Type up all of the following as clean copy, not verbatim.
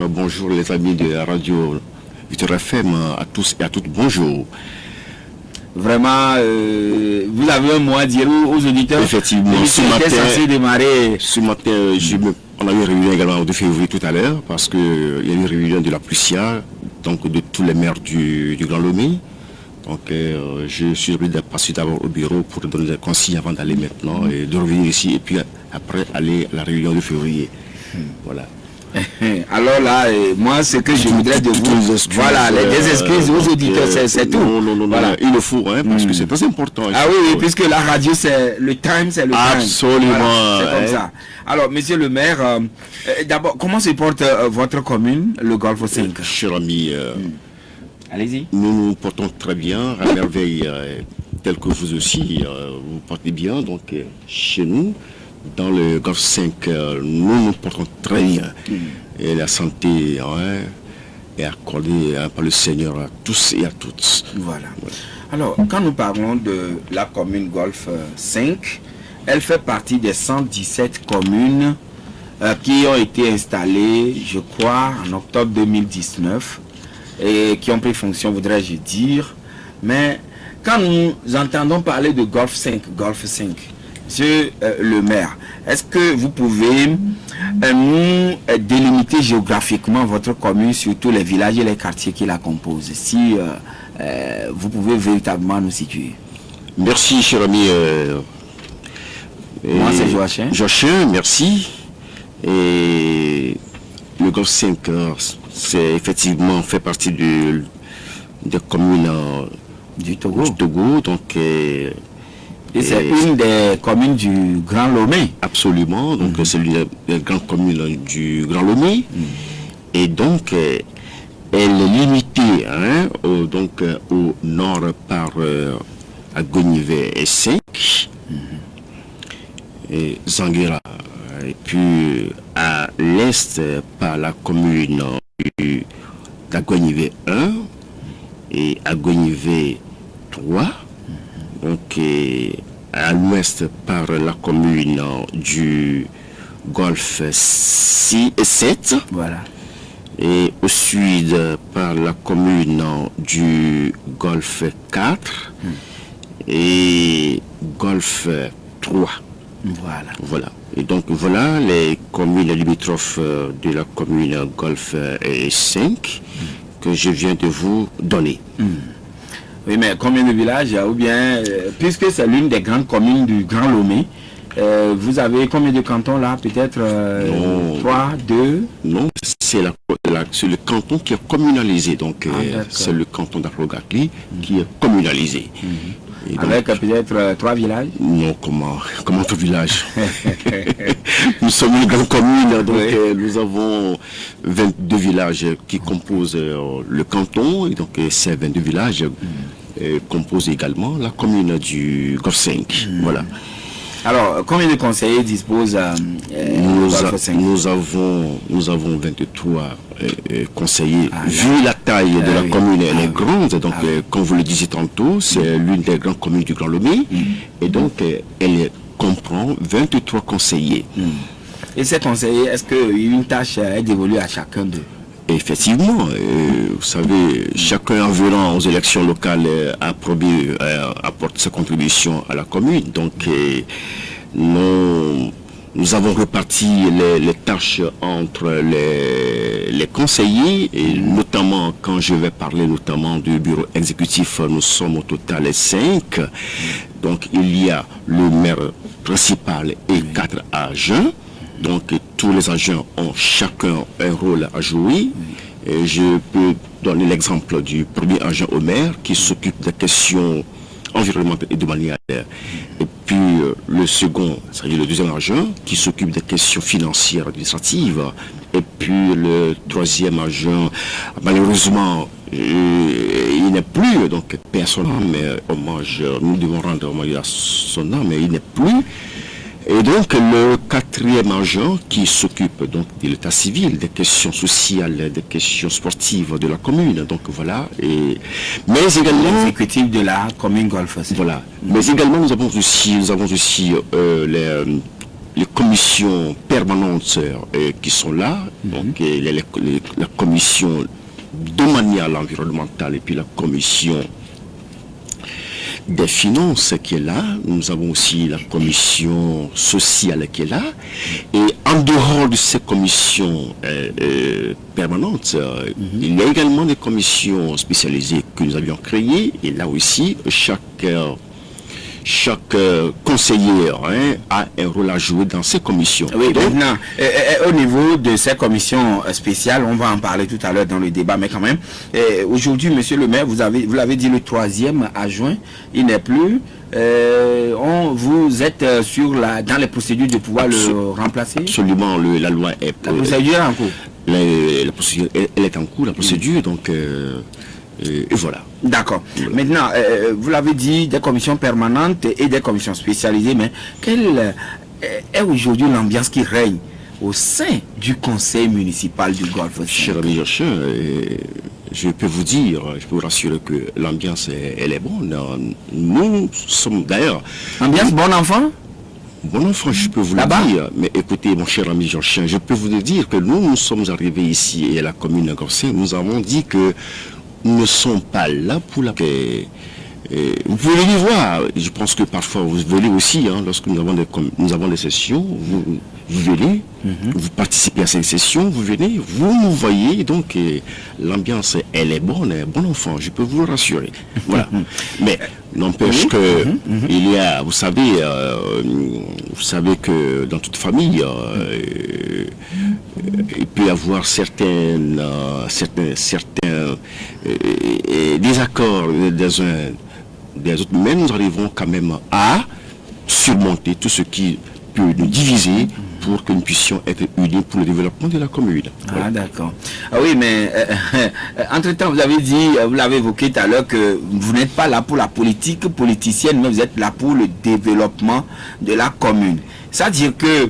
bonjour les amis de la radio Victor FM, à tous et à toutes, bonjour. Vraiment, vous avez un mot à dire aux auditeurs. Effectivement, ce matin, censé démarrer. On a eu une réunion également au 2 février tout à l'heure, parce qu'il y a eu une réunion de la Plucia, donc de tous les maires du Grand Lomé. Donc je suis obligé de passer d'abord au bureau pour donner des consignes avant d'aller maintenant et de revenir ici et puis après aller à la réunion de février. Voilà. Alors là, moi, ce que je voudrais de vous, voilà, les excuses aux auditeurs, c'est tout. Non, voilà. Il le faut, hein, parce que c'est très important. Ah oui, puisque la radio, c'est le time, c'est le time. Absolument. Voilà, c'est comme ça. Alors, monsieur le maire, d'abord, comment se porte votre commune, le Golfe 5? Cher ami, allez-y. Nous nous portons très bien, à merveille, tel que vous aussi, vous portez bien, donc chez nous. Dans le Golfe 5, nous nous portons très bien. Et la santé est accordée par le Seigneur à tous et à toutes. Voilà. Alors, quand nous parlons de la commune Golfe 5, elle fait partie des 117 communes qui ont été installées, je crois, en octobre 2019 et qui ont pris fonction, voudrais-je dire. Mais quand nous entendons parler de Golfe 5, Monsieur le maire, est-ce que vous pouvez nous délimiter géographiquement votre commune, surtout les villages et les quartiers qui la composent, si vous pouvez véritablement nous situer? Merci, cher ami. Moi, c'est Joachim. Joachim, merci. Et le Golfe 5, c'est effectivement fait partie des communes du Togo. Donc, et c'est une des communes du Grand Lomé. Absolument, donc c'est l'une des grandes communes du Grand Lomé. Et donc, elle est limitée au nord par Agonivé et 5, et Zanguera. Et puis à l'est par la commune d'Agonivé 1 et Agonivé 3. Donc à l'ouest par la commune du Golfe 6 et 7. Voilà. Et au sud par la commune du Golfe 4 et Golfe 3. Voilà. Et donc voilà les communes limitrophes de la commune Golfe 5 que je viens de vous donner. Oui, mais combien de villages, ou bien, puisque c'est l'une des grandes communes du Grand Lomé, vous avez combien de cantons là? Peut-être 3, 2? Non, c'est le canton qui est communalisé. Donc, c'est le canton d'Afrogatli qui est communalisé. Et avec peut-être 3 villages? Non, comment 3 villages? Nous sommes une grande commune, donc nous avons 22 villages qui composent le canton, et donc ces 22 villages composent également la commune du Golfe 5. Voilà. Alors, combien de conseillers disposent nous avons 23 conseillers. Vu la taille de la commune, elle est grande. Donc, comme vous le disiez tantôt, c'est l'une des grandes communes du Grand Lomé. Et donc, elle comprend 23 conseillers. Et ces conseillers, est-ce qu'une tâche est dévolue à chacun d'eux? Effectivement, vous savez, chacun environ aux élections locales apporte sa contribution à la commune. Donc, nous avons réparti les tâches entre les conseillers, et notamment, quand je vais parler notamment du bureau exécutif, nous sommes au total 5. Donc, il y a le maire principal et 4 agents. Donc tous les agents ont chacun un rôle à jouer. Et je peux donner l'exemple du premier agent au maire qui s'occupe des questions environnementales et domaniales. Et puis le second, c'est-à-dire le deuxième agent qui s'occupe des questions financières et administratives. Et puis le troisième agent, malheureusement, il n'est plus, donc personne, mais hommage, nous devons rendre hommage à son âme, mais il n'est plus. Et donc le quatrième agent qui s'occupe donc de l'état civil, des questions sociales, des questions sportives de la commune. Donc voilà. Mais également l'exécutif de la commune Golfe. Voilà. Mais également nous avons aussi les commissions permanentes qui sont là, donc la commission domaniale environnementale et puis la commission des finances qui est là, nous avons aussi la commission sociale qui est là, et en dehors de ces commissions permanentes, il y a également des commissions spécialisées que nous avions créées, et là aussi, chaque conseiller a un rôle à jouer dans ces commissions. Oui, donc, maintenant, au niveau de ces commissions spéciales, on va en parler tout à l'heure dans le débat, mais quand même, aujourd'hui, monsieur le maire, vous l'avez dit, le 3e adjoint, il n'est plus. Vous êtes dans les procédures de pouvoir le remplacer? Absolument, la loi est... La procédure est en cours. La procédure, elle est en cours, la procédure, donc... et voilà. D'accord. Voilà. Maintenant, vous l'avez dit, des commissions permanentes et des commissions spécialisées, mais quelle est aujourd'hui l'ambiance qui règne au sein du conseil municipal du Golfe? Cher ami Jochin, je peux vous dire, je peux vous rassurer que l'ambiance, elle est bonne. Nous sommes d'ailleurs... Ambiance bon enfant? Bon enfant, je peux vous le dire, mais écoutez, mon cher ami Jochin, je peux vous le dire que nous sommes arrivés ici et à la commune de Gorsé, nous avons dit que nous ne sommes pas là pour la paix. Vous pouvez les voir. Je pense que parfois vous venez aussi, lorsque nous avons des sessions, vous venez, vous participez à ces sessions, vous venez, vous nous voyez, donc l'ambiance, elle est bonne, bon enfant, je peux vous le rassurer. Voilà. Mais n'empêche que il y a, vous savez que dans toute famille, il peut y avoir certains désaccords des autres, mais nous arrivons quand même à surmonter tout ce qui peut nous diviser pour que nous puissions être unis pour le développement de la commune. Voilà. Ah d'accord. Ah oui, mais entre-temps, vous l'avez évoqué tout à l'heure que vous n'êtes pas là pour la politique politicienne, mais vous êtes là pour le développement de la commune. C'est-à-dire que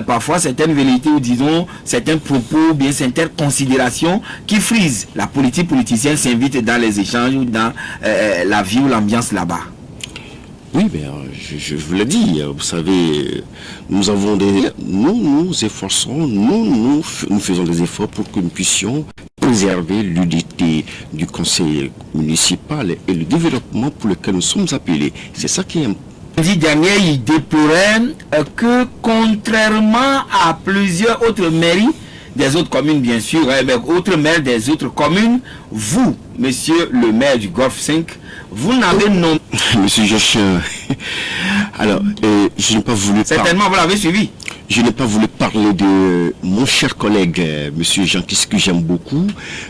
parfois certaines velléités ou disons certains propos, bien certaines considérations qui frisent la politique politicienne s'invitent dans les échanges ou dans la vie ou l'ambiance là-bas. Oui, mais je vous l'ai dit, vous savez, nous avons nous efforçons, nous faisons des efforts pour que nous puissions préserver l'unité du conseil municipal et le développement pour lequel nous sommes appelés. C'est ça qui est important. Lundi dernier, il déplorait que contrairement à plusieurs autres mairies, des autres communes bien sûr, mais autres maires des autres communes, vous, monsieur le maire du Golfe 5, vous n'avez non... Monsieur Jochin, alors, je n'ai pas voulu... Certainement, vous l'avez suivi. Je n'ai pas voulu parler de mon cher collègue, monsieur Jean, que j'aime beaucoup,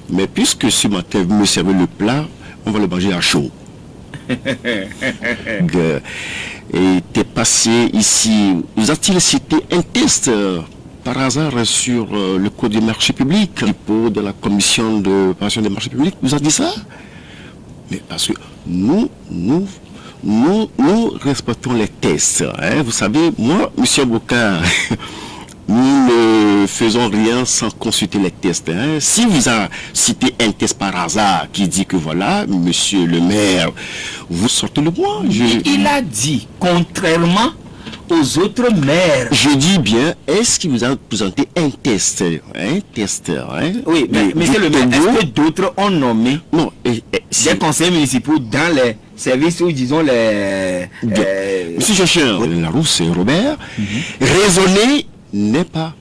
mais puisque ce matin, vous me servez le plat, on va le manger à chaud. Était passé ici, vous a-t-il cité un test par hasard sur le code des marchés publics, de la commission de préparation des marchés publics, vous a dit ça? Mais parce que nous respectons les tests. Vous savez, moi, monsieur Boka, nous ne faisons rien sans consulter les tests. Si vous a cité un test par hasard qui dit que voilà, monsieur le maire, vous sortez le bois. Il a dit, contrairement aux autres maires. Je dis bien, est-ce qu'il vous a présenté un test? Oui, mais monsieur le maire, est-ce que d'autres ont nommé des conseils municipaux dans les services ou disons les... Monsieur Jochin, Larousse et Robert, raisonner n'est pas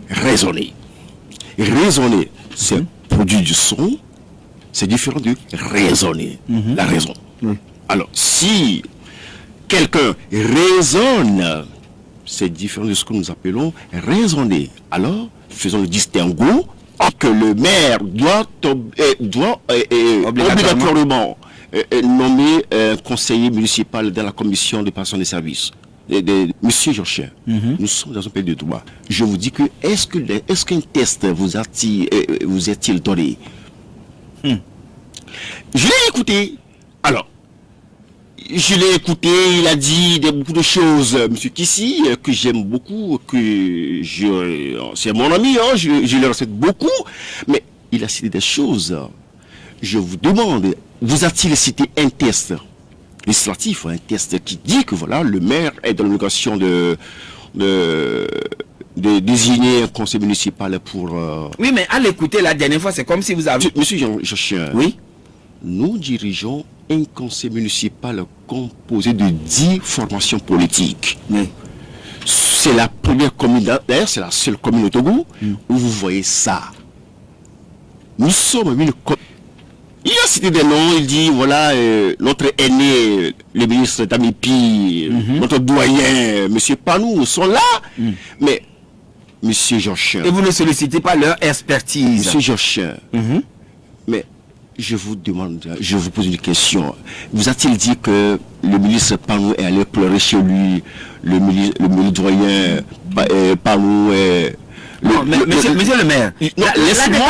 raisonner. Raisonner, c'est produit du son, c'est différent de raisonner, la raison. Alors, si quelqu'un raisonne, c'est différent de ce que nous appelons raisonner. Alors, faisons le distinguo que le maire doit obligatoirement nommer un conseiller municipal dans la commission de passation des services. Monsieur Jochin, nous sommes dans un pays de droit. Je vous dis que est-ce qu'un test vous est-il donné? Je l'ai écouté. Alors, je l'ai écouté, il a dit beaucoup de choses, monsieur Kissi, que j'aime beaucoup, c'est mon ami, je le respecte beaucoup, mais il a cité des choses. Je vous demande, vous a-t-il cité un test législatif, un test qui dit que voilà, le maire est dans l'obligation de de désigner un conseil municipal pour... Oui, mais à l'écouter la dernière fois, c'est comme si vous avez... Monsieur Jean-Chien, Oui. nous dirigeons un conseil municipal composé de 10 formations politiques. Oui. C'est la première commune, d'ailleurs c'est la seule commune au Togo où vous voyez ça. Nous sommes une commune. Il a cité des noms, il dit voilà, notre aîné, le ministre Damipi, notre doyen, monsieur Panou, sont là. Mais, monsieur Georges, Et vous ne sollicitez pas leur expertise. monsieur Georges, mais je vous demande, je vous pose une question. Vous a-t-il dit que le ministre Panou est allé pleurer chez lui, le ministre doyen Panou est... Non, mais monsieur le maire,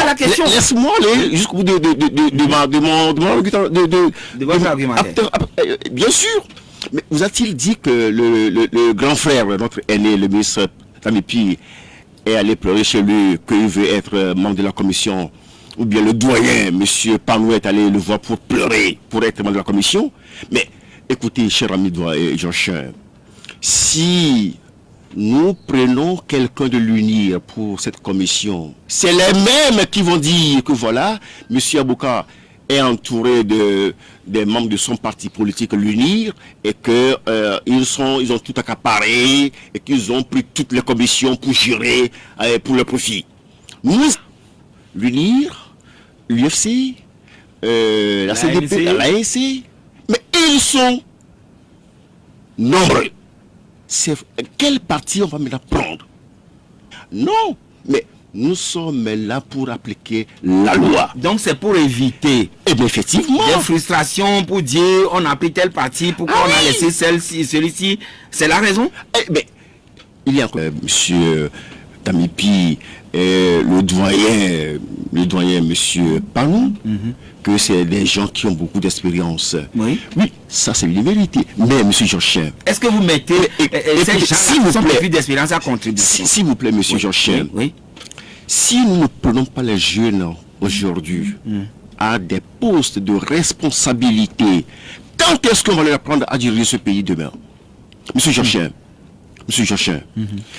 la question. Laisse-moi aller jusqu'au bout de votre argumentaire. Bien sûr. Mais vous a-t-il dit que le grand frère, notre aîné, le ministre Tamipi, est allé pleurer chez lui, qu'il veut être membre de la commission, ou bien le doyen, monsieur Panou, est allé le voir pour pleurer, pour être membre de la commission? Mais écoutez, cher ami Georges, si nous prenons quelqu'un de l'UNIR pour cette commission, c'est les mêmes qui vont dire que voilà, M. Abouka est entouré des membres de son parti politique, l'UNIR, et que ils ont tout accaparé, et qu'ils ont pris toutes les commissions pour gérer pour le profit. Nous, l'UNIR, l'UFC, la CDP, l'ANC, mais ils sont nombreux. C'est quel parti on va maintenant prendre? Non, mais nous sommes là pour appliquer la loi. Donc c'est pour éviter effectivement des frustrations, pour dire on a pris tel parti, pourquoi on a laissé celui-ci. C'est la raison. Mais il y a monsieur Tamipi, le doyen monsieur Panou, que c'est des gens qui ont beaucoup d'expérience. Oui, ça c'est une vérité. Mais monsieur Georges, est-ce que vous mettez ces gens qui ont plus d'expérience à contribution? S'il vous plaît, monsieur Georges, si nous ne prenons pas les jeunes aujourd'hui à des postes de responsabilité, quand est-ce qu'on va les prendre à diriger ce pays demain? Monsieur Georges,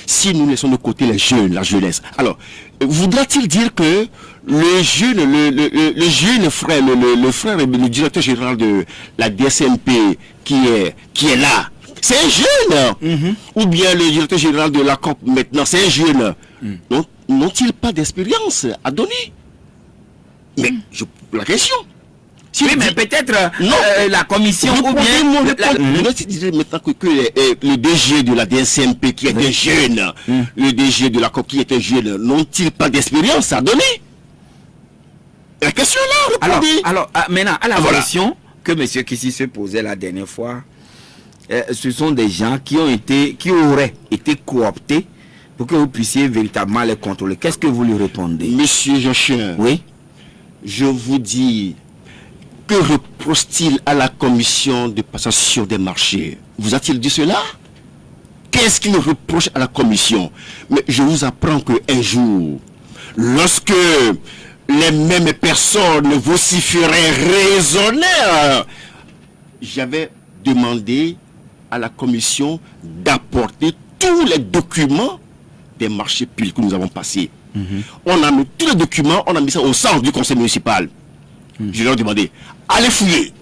si nous laissons de côté les jeunes, la jeunesse, alors, voudra-t-il dire que le jeune frère, le frère, le directeur général de la DSMP qui est là, c'est un jeune? Ou bien le directeur général de la COP maintenant, c'est un jeune? N'ont-ils pas d'expérience à donner? Mais la question. Oui, mais peut-être la commission ou bien... Vous maintenant que le DG de la DSMP qui est un jeune, le DG de la COP qui est un jeune, n'ont-ils pas d'expérience à donner? La question là, répondez. Alors, maintenant, à la question que M. Kissi se posait la dernière fois, ce sont des gens qui auraient été cooptés pour que vous puissiez véritablement les contrôler. Qu'est-ce que vous lui répondez? Monsieur Jochin, oui, je vous dis, que reproche-t-il à la commission de passation des marchés? Vous a-t-il dit cela? Qu'est-ce qu'il reproche à la commission? Mais je vous apprends qu'un jour, lorsque les mêmes personnes vociféraient, raisonnaient, j'avais demandé à la commission d'apporter tous les documents des marchés publics que nous avons passés. On a mis tous les documents, on a mis ça au centre du conseil municipal. Je leur ai demandé, allez fouiller.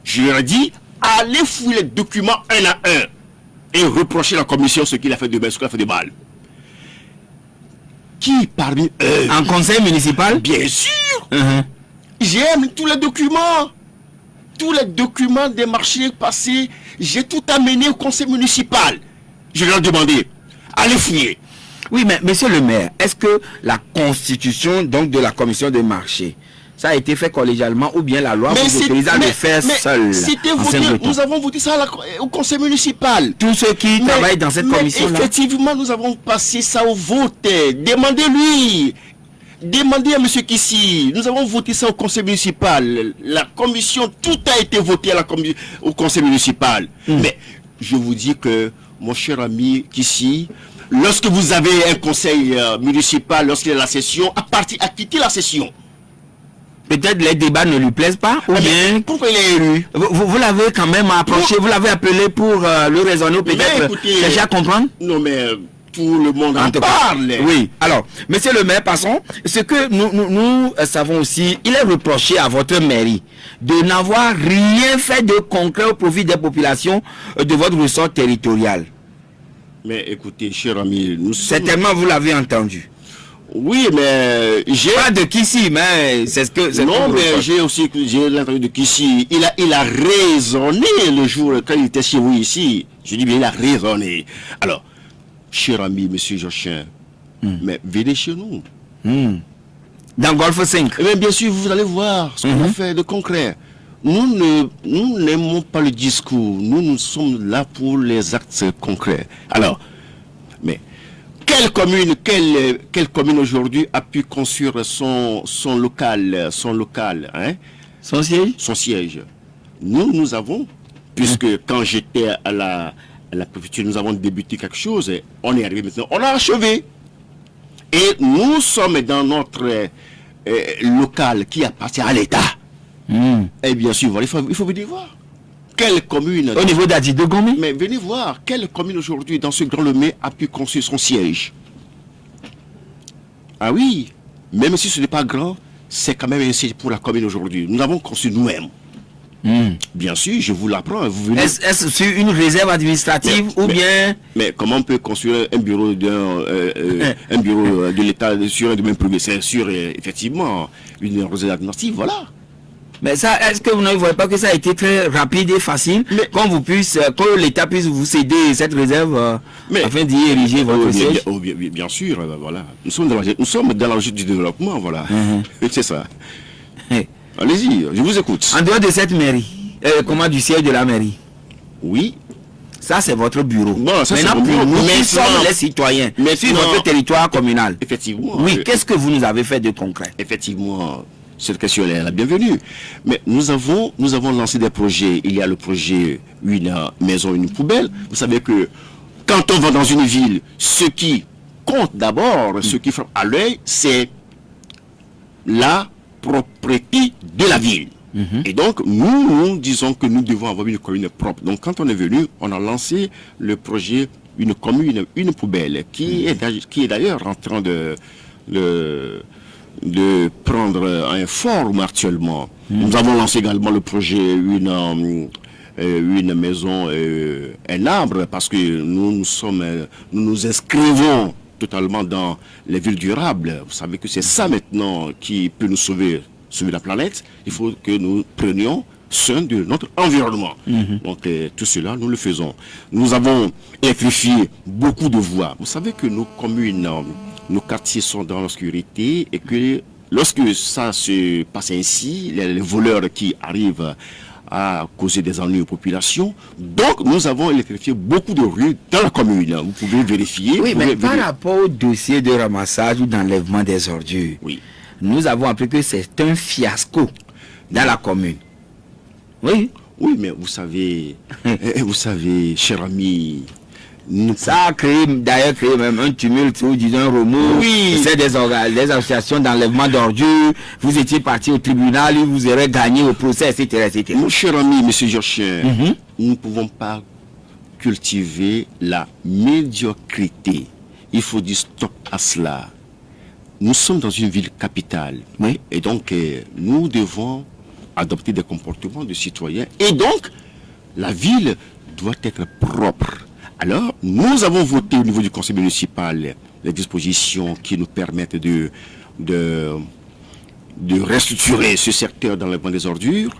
Je leur ai dit, allez fouiller les documents un à un et reprocher la commission ce qu'il a fait de bien, ce qu'il a fait de mal. Qui parmi eux? En conseil municipal? Bien sûr. J'ai mis tous les documents. Tous les documents des marchés passés, j'ai tout amené au conseil municipal. Je leur ai demandé, allez fouiller. Oui, mais monsieur le maire, est-ce que la constitution donc de la commission des marchés, ça a été fait collégialement ou bien la loi vous autorise à le faire seul? Nous avons voté ça au conseil municipal. Tous ceux qui travaillent dans cette commission-là. Effectivement, nous avons passé ça au vote. Demandez-lui. Demandez à M. Kissi. Nous avons voté ça au conseil municipal. La commission, tout a été voté au conseil municipal. Mais je vous dis que, mon cher ami Kissi, lorsque vous avez un conseil municipal, lorsqu'il y a la session, à quitter la session. peut-être les débats ne lui plaisent pas, ou bien pourquoi il est élu? vous l'avez quand même approché, vous l'avez appelé pour le raisonner, peut-être chercher à comprendre. Non, mais tout le monde en parle. Oui. Alors, monsieur le maire, passons. Ce que nous savons aussi, il est reproché à votre mairie de n'avoir rien fait de concret au profit des populations de votre ressort territorial. Mais écoutez, cher ami, nous sommes... Certainement, vous l'avez entendu. Oui, mais j'ai... Pas de Kissi, mais c'est ce que... Non, mais j'ai l'entendu de Kissi. Il a raisonné le jour quand il était chez vous ici. Je dis bien, il a raisonné. Alors, cher ami, monsieur Jochin, mais venez chez nous. Dans Golfe 5. Eh bien sûr, vous allez voir ce qu'on fait de concret. Nous n'aimons pas le discours. Nous sommes là pour les actes concrets. Alors, mais quelle commune aujourd'hui a pu construire son local, hein? Son siège? Son siège. Nous avons, puisque quand j'étais à la préfecture, nous avons débuté quelque chose, on est arrivé maintenant, on a achevé. Et nous sommes dans notre local qui appartient à l'État. Et bien sûr, il faut venir voir. Quelle commune... Au niveau d'Adi de Gomé? Mais venez voir, quelle commune aujourd'hui dans ce Grand Lomé a pu construire son siège? Ah oui, même si ce n'est pas grand, c'est quand même un siège pour la commune aujourd'hui. Nous avons construit nous-mêmes. Bien sûr, je vous l'apprends. Est-ce sur une réserve administrative ou bien... Mais comment on peut construire un bureau de l'État sur un domaine privé? C'est sûr, effectivement, une réserve administrative, voilà. Mais ça, est-ce que vous ne voyez pas que ça a été très rapide et facile, que l'État puisse vous céder cette réserve afin d'y ériger votre siège? Bien sûr, voilà. Nous sommes dans la logique du développement, voilà. C'est ça. Allez-y, je vous écoute. En dehors de cette mairie, du siège de la mairie? Oui. Ça, c'est votre bureau. Bon, ça, maintenant, pour nous qui sommes les citoyens, sur votre territoire communal. Effectivement. Oui, qu'est-ce que vous nous avez fait de concret? Effectivement, cette question est la bienvenue. Mais nous avons lancé des projets. Il y a le projet Une maison, une poubelle. Vous savez que quand on va dans une ville, ce qui compte d'abord, ce qui frappe à l'œil, c'est la propriété de la ville. Et donc, nous disons que nous devons avoir une commune propre. Donc, quand on est venu, on a lancé le projet Une commune, une poubelle, qui est d'ailleurs en train de prendre un forme actuellement. Nous avons lancé également le projet Une maison, un arbre, parce que nous nous inscrivons totalement dans les villes durables. Vous savez que c'est ça maintenant qui peut nous sauver la planète. Il faut que nous prenions soin de notre environnement. Donc tout cela, nous le faisons. Nous avons électrifié beaucoup de voies. Vous savez que nos communes, nos quartiers sont dans l'obscurité et que lorsque ça se passe ainsi, les voleurs qui arrivent à causer des ennuis aux populations. Donc, nous avons électrifié beaucoup de rues dans la commune. Vous pouvez vérifier. Oui, mais par rapport au dossier de ramassage ou d'enlèvement des ordures, oui, nous avons appris que c'est un fiasco dans la commune. Oui. Oui, mais vous savez, cher ami, ça a d'ailleurs créé même un tumulte ou disons un remous. Oui. C'est des associations d'enlèvement d'ordures. Vous étiez parti au tribunal, vous aurez gagné au procès, etc. etc. Mon cher ami, monsieur Jochin, nous ne pouvons pas cultiver la médiocrité. Il faut dire stop à cela. Nous sommes dans une ville capitale. Oui. Et donc, nous devons adopter des comportements de citoyens. Et donc, la ville doit être propre. Alors, nous avons voté au niveau du conseil municipal les dispositions qui nous permettent de restructurer ce secteur dans l'enlèvement des ordures.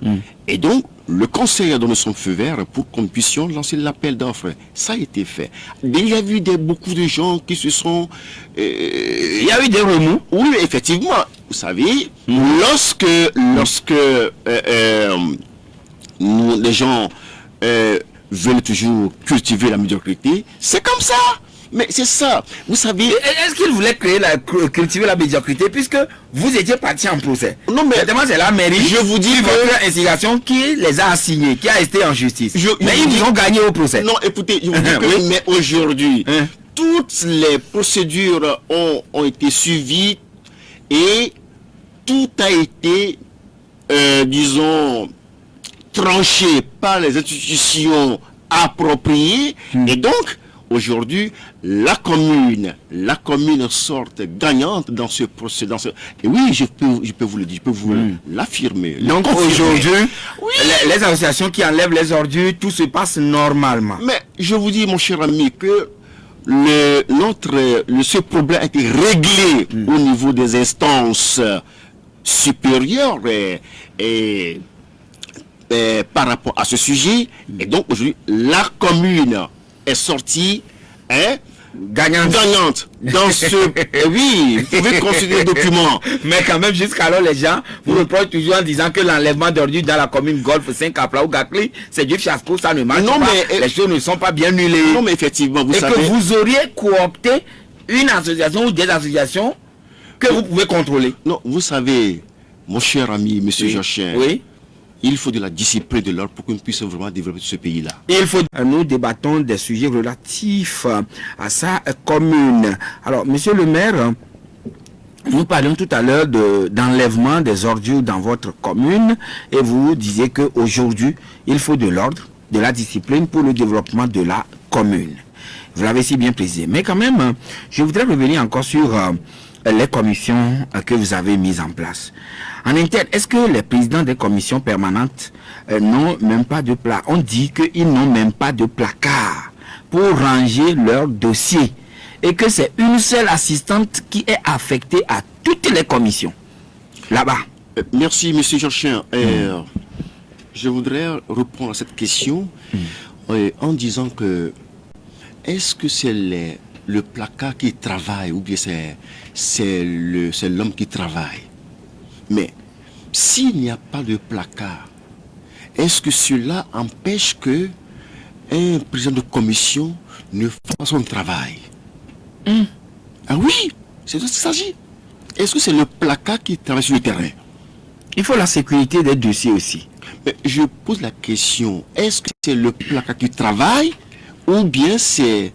Et donc, le conseil a donné son feu vert pour qu'on puisse lancer l'appel d'offres. Ça a été fait. Il y a eu beaucoup de gens qui se sont... il y a eu des remous. Oui, effectivement. Vous savez, lorsque les gens veulent toujours cultiver la médiocrité, c'est comme ça. Mais c'est ça, vous savez... Est-ce qu'ils voulaient cultiver la médiocrité puisque vous étiez parti en procès? Non, mais... c'est la mairie, je vous dis que... votre instigation qui les a assignés, qui a été en justice. Mais ils ont gagné au procès. Non, écoutez, je vous dis que... Oui. Mais aujourd'hui, toutes les procédures ont été suivies et tout a été disons, tranché par les institutions appropriées. Et donc, aujourd'hui, la commune sort gagnante dans ce processus. Et oui, je peux vous le dire, je peux vous l'affirmer. Donc aujourd'hui, oui, les associations qui enlèvent les ordures, tout se passe normalement. mais je vous dis, mon cher ami, que ce problème a été réglé au niveau des instances supérieures et par rapport à ce sujet. Et donc aujourd'hui, la commune est sortie gagnante dans ce... Oui, vous pouvez consulter le document. Mais quand même, jusqu'alors, les gens vous reprochent toujours en disant que l'enlèvement d'ordures dans la commune Golfe 5 à Pla ou Gakli, c'est du fiasco, ça ne marche pas. Mais, les choses ne sont pas bien nulées. Non, mais effectivement, vous savez... Et que vous auriez coopté une association ou des associations que vous pouvez contrôler. Non, vous savez, mon cher ami, monsieur Jochin, oui. Il faut de la discipline de l'ordre pour qu'on puisse vraiment développer ce pays-là. Nous débattons des sujets relatifs à sa commune. Alors, monsieur le maire, nous parlions tout à l'heure d'enlèvement des ordures dans votre commune et vous disiez qu'aujourd'hui, il faut de l'ordre, de la discipline pour le développement de la commune. Vous l'avez si bien précisé. Mais quand même, je voudrais revenir encore sur les commissions que vous avez mises en place. En interne, est-ce que les présidents des commissions permanentes n'ont même pas de placard? On dit qu'ils n'ont même pas de placard pour ranger leurs dossiers et que c'est une seule assistante qui est affectée à toutes les commissions là-bas. Merci, M. Jochin. Je voudrais répondre à cette question en disant que est-ce que c'est le placard qui travaille ou bien c'est l'homme qui travaille? Mais s'il n'y a pas de placard, est-ce que cela empêche que un président de commission ne fasse pas son travail? Ah oui, c'est de ce qu'il s'agit. Est-ce que c'est le placard qui travaille sur le terrain? Il faut la sécurité des dossiers aussi. Mais je pose la question, est-ce que c'est le placard qui travaille ou bien c'est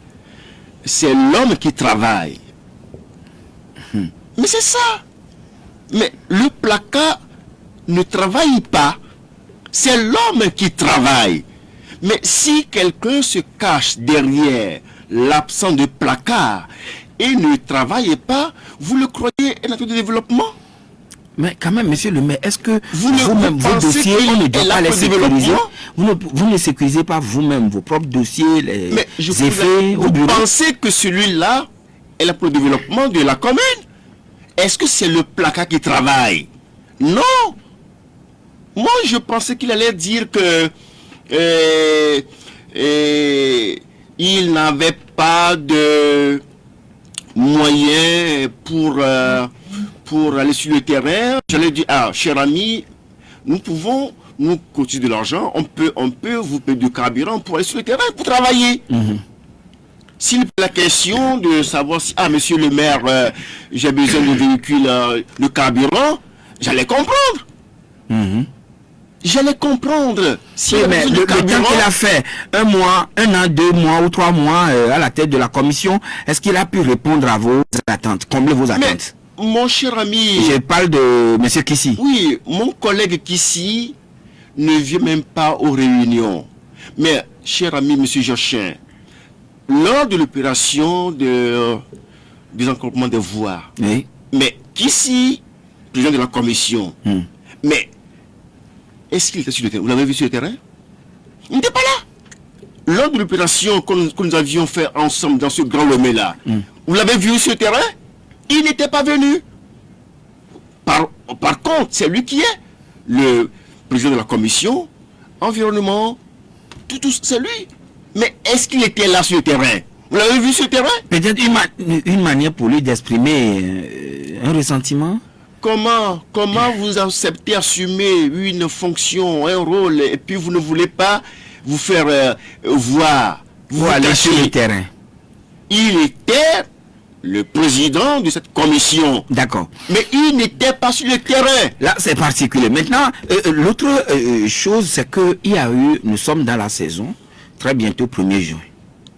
l'homme qui travaille? Mais c'est ça. Mais le placard ne travaille pas. C'est l'homme qui travaille. Mais si quelqu'un se cache derrière l'absence de placard et ne travaille pas, vous le croyez un acte de développement? Mais quand même, monsieur le maire, est-ce que vous-même, vos dossiers, on ne doit pas les sécuriser? Vous ne sécurisez pas vous-même vos propres dossiers, les effets au bureau? Vous pensez que celui-là est là pour le développement de la commune? Est-ce que c'est le placard qui travaille? Non. Moi, je pensais qu'il allait dire que il n'avait pas de moyens pour aller sur le terrain. J'allais dire, cher ami, nous pouvons nous cotiser de l'argent, on peut vous payer du carburant pour aller sur le terrain, pour travailler. S'il pose la question de savoir si, monsieur le maire, j'ai besoin de véhicule, de carburant, j'allais comprendre. J'allais comprendre. Si mais le temps qu'il a fait, 1 mois, 1 an, 2 mois ou 3 mois à la tête de la commission, est-ce qu'il a pu répondre à vos attentes, combler vos attentes? Mais, mon cher ami... Je parle de monsieur Kissi. Oui, mon collègue Kissi ne vient même pas aux réunions. Mais, cher ami, monsieur Jochin, lors de l'opération de désencombrement des voies, oui. Mais Kissi, président de la commission, mais est-ce qu'il était sur le terrain? Vous l'avez vu sur le terrain? Il n'était pas là. Lors de l'opération que nous avions fait ensemble dans ce grand lomé-là, vous l'avez vu sur le terrain? Il n'était pas venu. Par contre, c'est lui qui est le président de la commission, environnement, tout c'est lui. Mais est-ce qu'il était là sur le terrain? Vous l'avez vu sur le terrain? Peut-être une manière pour lui d'exprimer un ressentiment. Comment vous acceptez assumer une fonction, un rôle, et puis vous ne voulez pas vous faire voir, vous aller sur le terrain? Il était le président de cette commission. D'accord. Mais il n'était pas sur le terrain. Là, c'est particulier. Maintenant, l'autre chose, c'est que nous sommes dans la saison, très bientôt 1er juin,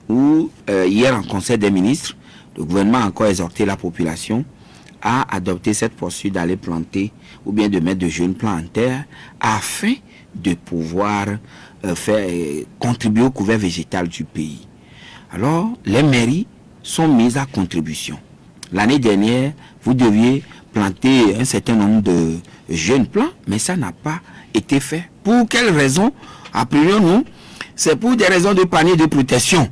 où hier en Conseil des ministres, le gouvernement a encore exhorté la population a adopté cette posture d'aller planter ou bien de mettre de jeunes plants en terre afin de pouvoir contribuer au couvert végétal du pays. Alors, les mairies sont mises à contribution. L'année dernière, vous deviez planter un certain nombre de jeunes plants, mais ça n'a pas été fait. Pour quelles raisons? Apprenons-nous, c'est pour des raisons de panier de protection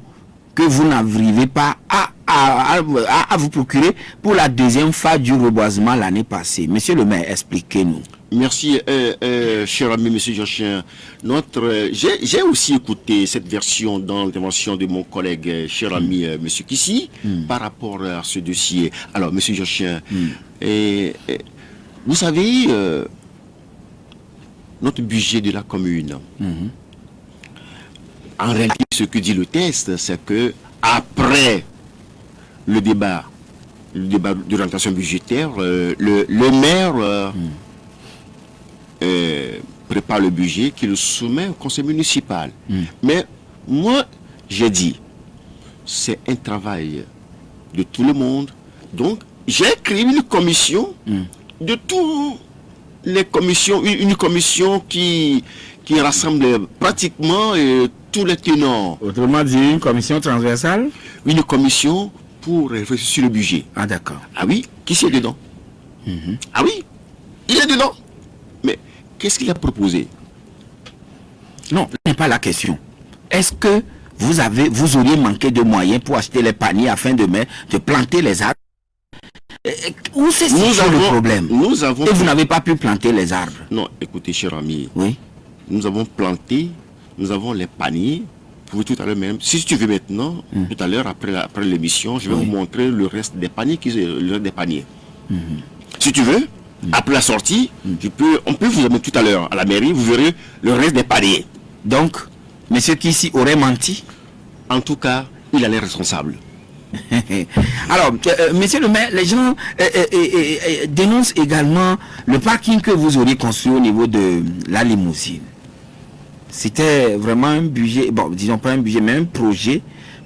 que vous n'arrivez pas à vous procurer pour la deuxième phase du reboisement l'année passée. Monsieur le maire, expliquez-nous. Merci, cher ami, monsieur Joachim. J'ai aussi écouté cette version dans l'intervention de mon collègue, cher ami, monsieur Kissi, par rapport à ce dossier. Alors, monsieur Joachim, vous savez, notre budget de la commune, en réalité, ce que dit le texte, c'est que après le débat d'orientation budgétaire, le maire prépare le budget qu'il soumet au conseil municipal. Mais moi, j'ai dit, c'est un travail de tout le monde. Donc, j'ai créé une commission de toutes les commissions, une commission qui rassemble pratiquement tous les tenants. Autrement dit, une commission transversale? Une commission pour réfléchir sur le budget. Ah, d'accord. Ah oui, qui est dedans? Ah oui, il est dedans. Mais qu'est-ce qu'il a proposé? Non, ce n'est pas la question. Est-ce que vous auriez manqué de moyens pour acheter les paniers afin de planter les arbres? Où c'est le problème? Et vous n'avez pas pu planter les arbres? Non, écoutez, cher ami. Oui. Nous avons planté, nous avons les paniers. Vous pouvez tout à l'heure même, si tu veux maintenant, tout à l'heure après l'émission, je vais vous montrer le reste des paniers, Si tu veux, après la sortie, on peut vous amener tout à l'heure à la mairie, vous verrez le reste des paniers. Donc, monsieur Kissi aurait menti? En tout cas, il a l'air responsable. Alors, monsieur le maire, les gens dénoncent également le parking que vous auriez construit au niveau de la Limousine. C'était vraiment un budget, bon, disons pas un budget, mais un projet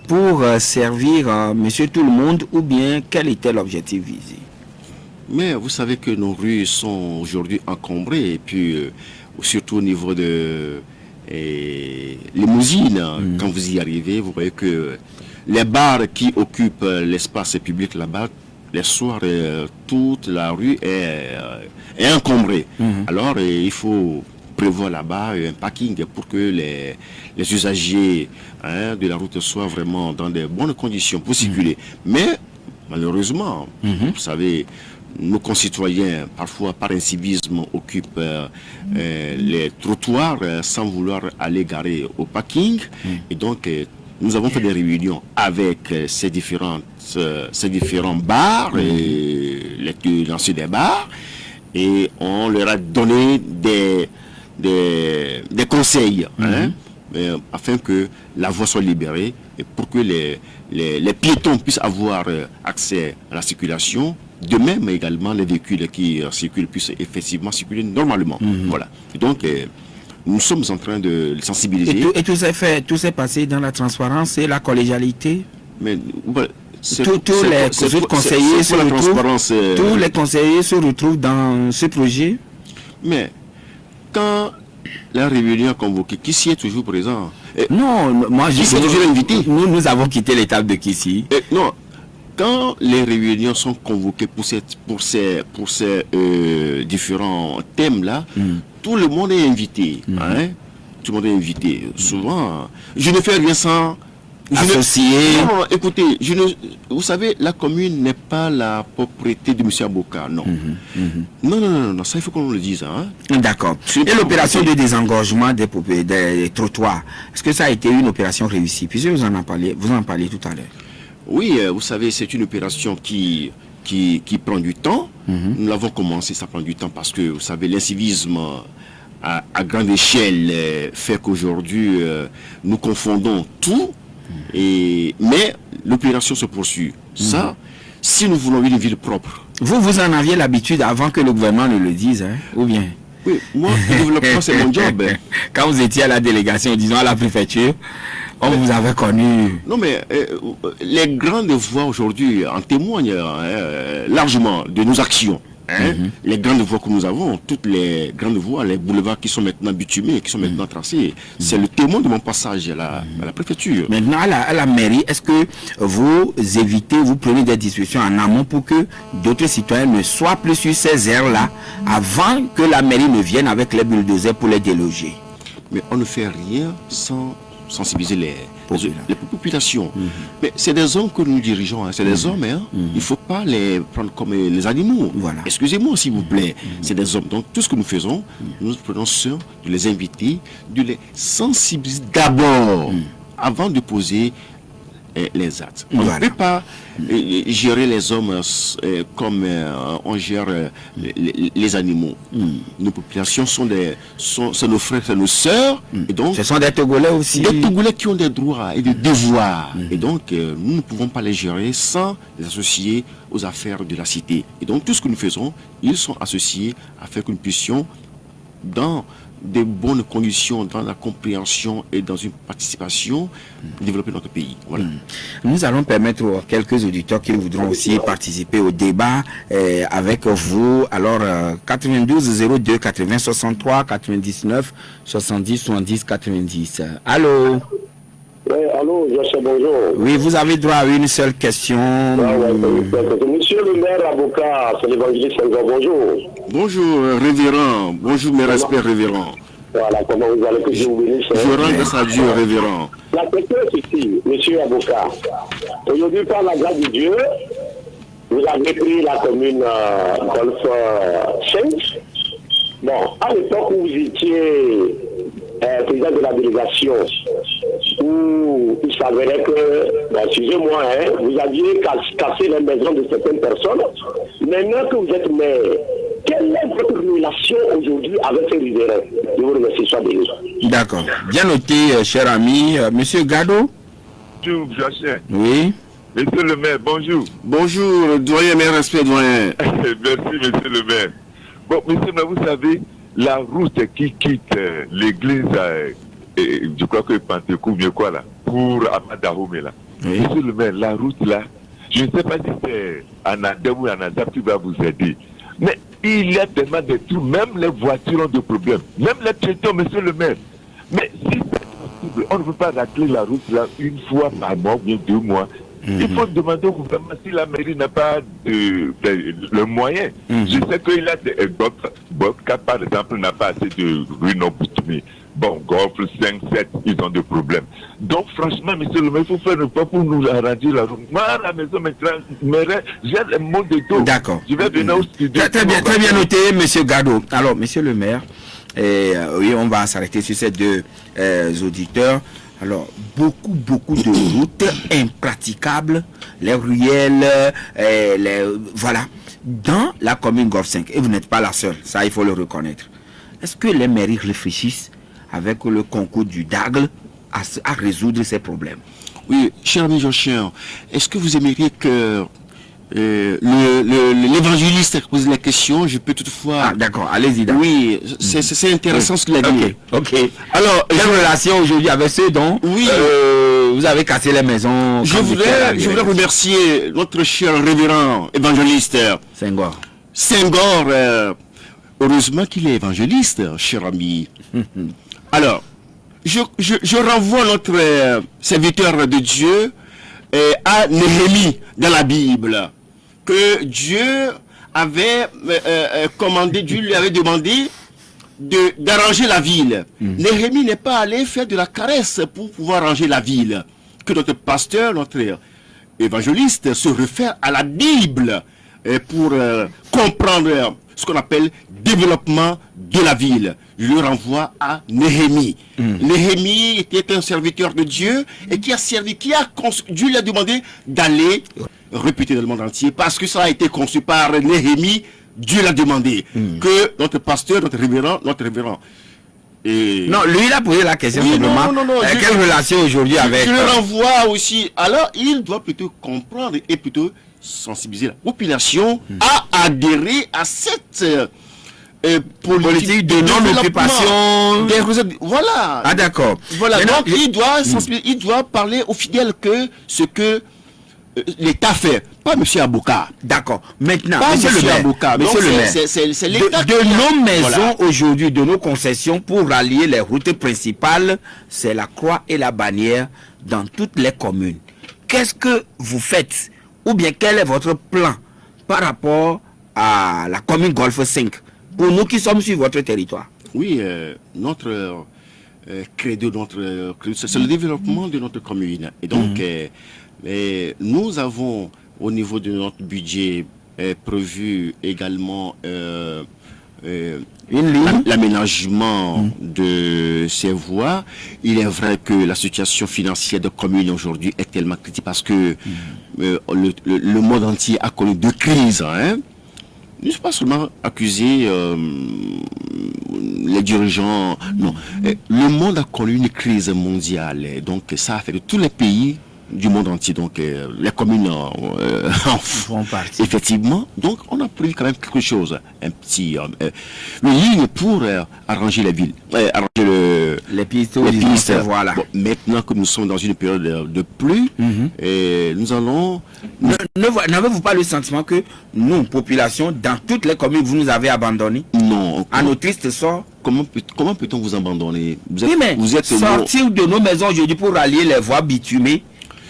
pour servir monsieur tout le monde, ou bien quel était l'objectif visé? Mais vous savez que nos rues sont aujourd'hui encombrées, et puis surtout au niveau de Limousine, quand vous y arrivez, vous voyez que les bars qui occupent l'espace public là-bas, les soirs, toute la rue est encombrée. Alors, il faut prévoir là-bas un parking pour que les usagers de la route soient vraiment dans de bonnes conditions pour circuler. Mais, malheureusement, vous savez, nos concitoyens, parfois par incivisme, occupent les trottoirs sans vouloir aller garer au parking. Et donc, nous avons fait des réunions avec ces différents bars, et les tenanciers des bars, et on leur a donné des conseils, afin que la voie soit libérée et pour que les piétons puissent avoir accès à la circulation. De même également, les véhicules qui circulent puissent effectivement circuler normalement. Voilà. Et donc, nous sommes en train de le sensibiliser. Et tout s'est passé dans la transparence et la collégialité? Mais tous les conseillers se retrouvent dans ce projet? Mais quand la réunion a convoqué, Kissi est toujours présent? Non, moi je suis toujours invité. Nous avons quitté l'étape de Kissi. Non. Quand les réunions sont convoquées pour ces différents thèmes-là, tout le monde est invité. Tout le monde est invité. Souvent, je ne fais rien sans associer. Non, écoutez, vous savez, la commune n'est pas la propriété de M. Aboka, non. Non, ça il faut qu'on le dise. D'accord. Et l'opération de désengorgement des trottoirs, est-ce que ça a été une opération réussie? Puisque vous en parliez tout à l'heure. Oui, vous savez, c'est une opération qui prend du temps. Nous l'avons commencé, ça prend du temps parce que, vous savez, l'incivisme à grande échelle fait qu'aujourd'hui, nous confondons tout. Mais l'opération se poursuit. Ça, si nous voulons une ville propre. Vous en aviez l'habitude avant que le gouvernement ne le dise, ou bien? Oui, moi, le développement, c'est mon job. Quand vous étiez à la délégation, disons à la préfecture, vous avez connu. Non, mais les grandes voies aujourd'hui en témoignent largement de nos actions. Les grandes voies que nous avons, toutes les grandes voies, les boulevards qui sont maintenant bitumés, qui sont maintenant tracés, c'est le témoin de mon passage à la préfecture. Maintenant, à la mairie, est-ce que vous évitez, vous prenez des discussions en amont pour que d'autres citoyens ne soient plus sur ces aires-là avant que la mairie ne vienne avec les bulldozers pour les déloger? Mais on ne fait rien sans sensibiliser les populations. Mais c'est des hommes que nous dirigeons, c'est des hommes, il ne faut pas les prendre comme les animaux. Voilà. Excusez-moi s'il vous plaît, c'est des hommes. Donc tout ce que nous faisons, nous prenons soin de les inviter, de les sensibiliser d'abord, avant de poser les actes. On ne peut pas gérer les hommes comme on gère les animaux. Nos populations sont nos frères, c'est nos sœurs. Et donc, ce sont des Togolais aussi. Des Togolais qui ont des droits et des devoirs. Et donc, nous ne pouvons pas les gérer sans les associer aux affaires de la cité. Et donc, tout ce que nous faisons, ils sont associés afin que nous puissions, dans des bonnes conditions, dans la compréhension et dans une participation, développer notre pays. Voilà. Nous allons permettre aux quelques auditeurs qui voudront aussi participer au débat avec vous. Alors, 92 02 80 63 99 70 70 90. Allô? Oui, allô, José, bonjour. Oui, vous avez droit à une seule question. Monsieur le maire avocat, c'est l'évangéliste Senghor, bonjour. Bonjour, révérend. Bonjour, mes respects, révérend. Voilà, comment vous allez que je vous bénisse. Je rends grâce à Dieu, révérend. La question est ici, monsieur avocat. Aujourd'hui, par la grâce de Dieu, vous avez pris la commune Golfe 5. Bon, à l'époque où vous étiez président de la délégation, où il s'avérait que, excusez-moi, vous aviez cassé les maisons de certaines personnes. Maintenant que vous êtes maire, quelle est votre relation aujourd'hui avec ces riverains? Je vous remercie, soit béni. D'accord. Bien noté, cher ami. Monsieur Gado? Bonjour, Joachim. Oui. Monsieur le maire, bonjour. Bonjour, doyen, mes respects, doyen. Merci, monsieur le maire. Bon, monsieur le maire, vous savez, la route qui quitte l'église, je crois que Pentecôte, mieux quoi là, pour Amadahoum là. Oui. Monsieur le maire, la route là, je ne sais pas si c'est Anadem ou Anadam qui va vous aider. Mais il y a tellement de trucs, même les voitures ont des problèmes, même les piétons, monsieur le maire. Mais si c'est possible, on ne peut pas racler la route là une fois par mois ou bien 2 mois. Il faut demander au gouvernement si la mairie n'a pas le moyen. Je sais qu'il a des Bobka, par exemple, n'a pas assez de rue non boutumées. Bon, Golf 5, 7, ils ont des problèmes. Donc, franchement, monsieur le maire, il faut faire le pas pour nous arranger la route. Moi, à la maison, j'ai le mot de dos. D'accord. Je vais venir au studio. Très bien noté, monsieur Gado. Alors, monsieur le maire, oui, on va s'arrêter sur ces deux auditeurs. Alors, beaucoup de routes impraticables, les ruelles, voilà, dans la commune Golfe 5. Et vous n'êtes pas la seule, ça il faut le reconnaître. Est-ce que les mairies réfléchissent avec le concours du DAGL à résoudre ces problèmes? Oui, cher ami Joachim, est-ce que vous aimeriez que l'évangéliste pose la question? Je peux toutefois... Ah, d'accord, allez-y. Oui, c'est intéressant ce qu'il a dit. Ok. Alors, quelle relation aujourd'hui avec ceux dont vous avez cassé les maisons? Je voudrais remercier notre cher révérend évangéliste Senghor. Heureusement qu'il est évangéliste, cher ami. Alors, je renvoie notre serviteur de Dieu à Néhémie dans la Bible, que Dieu avait commandé, Dieu lui avait demandé d'arranger la ville. Néhémie n'est pas allé faire de la caresse pour pouvoir arranger la ville. Que notre pasteur, notre évangéliste se réfère à la Bible pour comprendre ce qu'on appelle développement de la ville. Je le renvoie à Néhémie. Néhémie était un serviteur de Dieu et qui a servi, Dieu lui a demandé d'aller réputer dans le monde entier parce que ça a été conçu par Néhémie. Dieu l'a demandé que notre pasteur, notre révérend. Et... Non, lui il a posé la question simplement. Non, quelle relation aujourd'hui avec... Je le renvoie aussi. Alors, il doit plutôt comprendre et plutôt sensibiliser la population à adhérer à cette politique de non-occupation des réseaux. Voilà. Ah d'accord. Voilà. Maintenant, Donc il doit parler aux fidèles que ce que l'État fait, pas M. Aboka. D'accord. Maintenant, Pas monsieur le maire, Aboka. monsieur le maire, C'est l'État de nos maisons Voilà. aujourd'hui, de nos concessions pour rallier les routes principales, c'est la croix et la bannière dans toutes les communes. Qu'est-ce que vous faites? Ou bien quel est votre plan par rapport à la commune Golfe 5 pour nous qui sommes sur votre territoire? Oui, notre credo, c'est le développement de notre commune. Et donc, nous avons au niveau de notre budget prévu également Une ligne. l'aménagement de ces voies. Il est vrai que la situation financière de commune aujourd'hui est tellement critique parce que le monde entier a connu deux crises. Hein. Ne suis pas seulement accuser les dirigeants. Non. Le monde a connu une crise mondiale. Donc ça a fait de tous les pays du monde entier. Donc les communes Font partie. effectivement. Donc on a prévu quand même quelque chose. Un petit une ligne pour arranger la ville. Arranger Les pistes, les disons, pistes. voilà. Bon, maintenant que nous sommes dans une période de pluie, nous allons... N'avez-vous pas le sentiment que nous, population, dans toutes les communes, vous nous avez abandonnés Non. à nos tristes sorts? Comment peut-on vous abandonner? Oui, mais sortir de nos maisons aujourd'hui pour rallier les voies bitumées.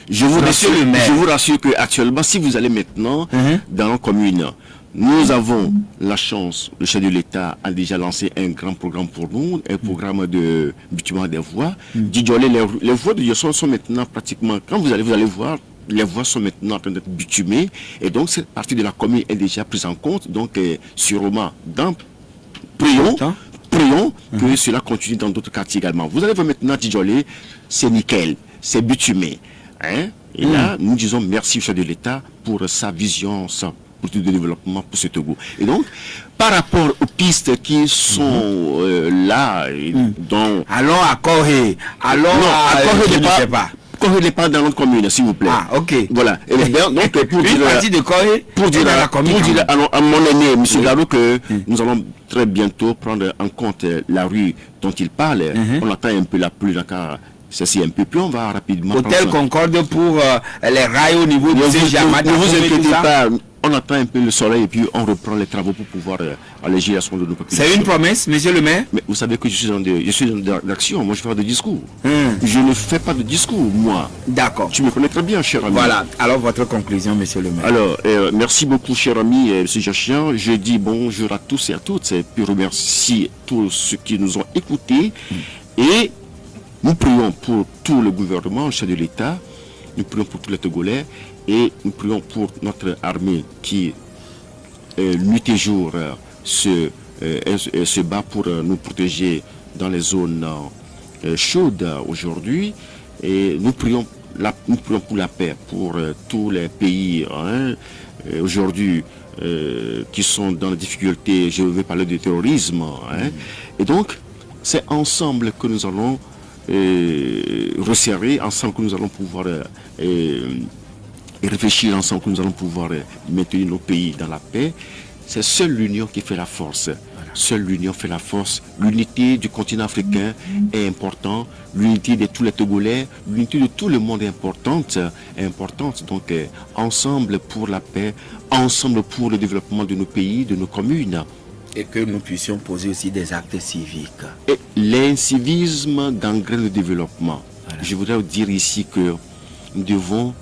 Je vous Monsieur le maire. rassure que actuellement, si vous allez maintenant dans nos communes, nous avons la chance, le chef de l'État a déjà lancé un grand programme pour nous, un programme de bitumement des voies. Djidjolé, les voies de Djidjolé sont maintenant pratiquement, quand vous allez voir, les voies sont maintenant en train d'être bitumées, et donc cette partie de la commune est déjà prise en compte. Donc sûrement, prions que cela continue dans d'autres quartiers également. Vous allez voir maintenant Djidjolé, c'est nickel, c'est bitumé. Hein? Et là, nous disons merci au chef de l'État pour sa vision, sa politique de développement pour ce Togo. Et donc, par rapport aux pistes qui sont là, et dont... Allons à Corée. Allons à Corée je ne sais pas. Corée n'est pas dans notre commune, s'il vous plaît. Ah, ok. Voilà. Et donc, pour Une dire, partie de Corée pour dire, est dans la commune. pour dire à mon aîné, M. Garou, que nous allons très bientôt prendre en compte la rue dont il parle. On attend un peu la pluie, car ceci un peu, puis on va rapidement... Hôtel Concorde pour les rails au niveau de Ne Saint-Germain. vous inquiétez pas, on attend un peu le soleil et puis on reprend les travaux pour pouvoir alléger la sonde de nos populations. C'est une promesse, monsieur le maire? Mais vous savez que je suis dans l'action, moi je fais pas de discours. Je ne fais pas de discours, moi. D'accord. Tu me connais très bien, cher ami. Voilà. Alors, votre conclusion, monsieur le maire. Alors, merci beaucoup, cher ami, M. Jachian. Je dis bonjour à tous et à toutes, et puis remercie tous ceux qui nous ont écoutés. Et nous prions pour tout le gouvernement, le chef de l'État, nous prions pour tous les Togolais, et nous prions pour notre armée qui, nuit et jour, se bat pour nous protéger dans les zones chaudes aujourd'hui. Et nous prions pour la paix, pour tous les pays aujourd'hui qui sont dans la difficulté. Je vais parler du terrorisme. Et donc, c'est ensemble que nous allons resserrer, ensemble que nous allons pouvoir réfléchir, ensemble que nous allons pouvoir maintenir nos pays dans la paix. C'est seule l'union qui fait la force. Seule l'union fait la force. L'unité du continent africain est importante. L'unité de tous les Togolais, l'unité de tout le monde est importante. Donc, ensemble pour la paix, ensemble pour le développement de nos pays, de nos communes. Et que nous puissions poser aussi des actes civiques. Et l'incivisme gangrène le développement. Voilà. Je voudrais dire ici que nous devons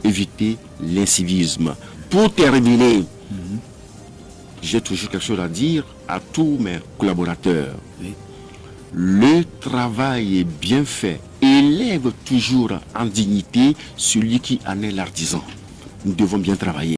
éviter l'incivisme. Pour terminer, j'ai toujours quelque chose à dire à tous mes collaborateurs. Oui. Le travail est bien fait. Élève toujours en dignité celui qui en est l'artisan. Nous devons bien travailler.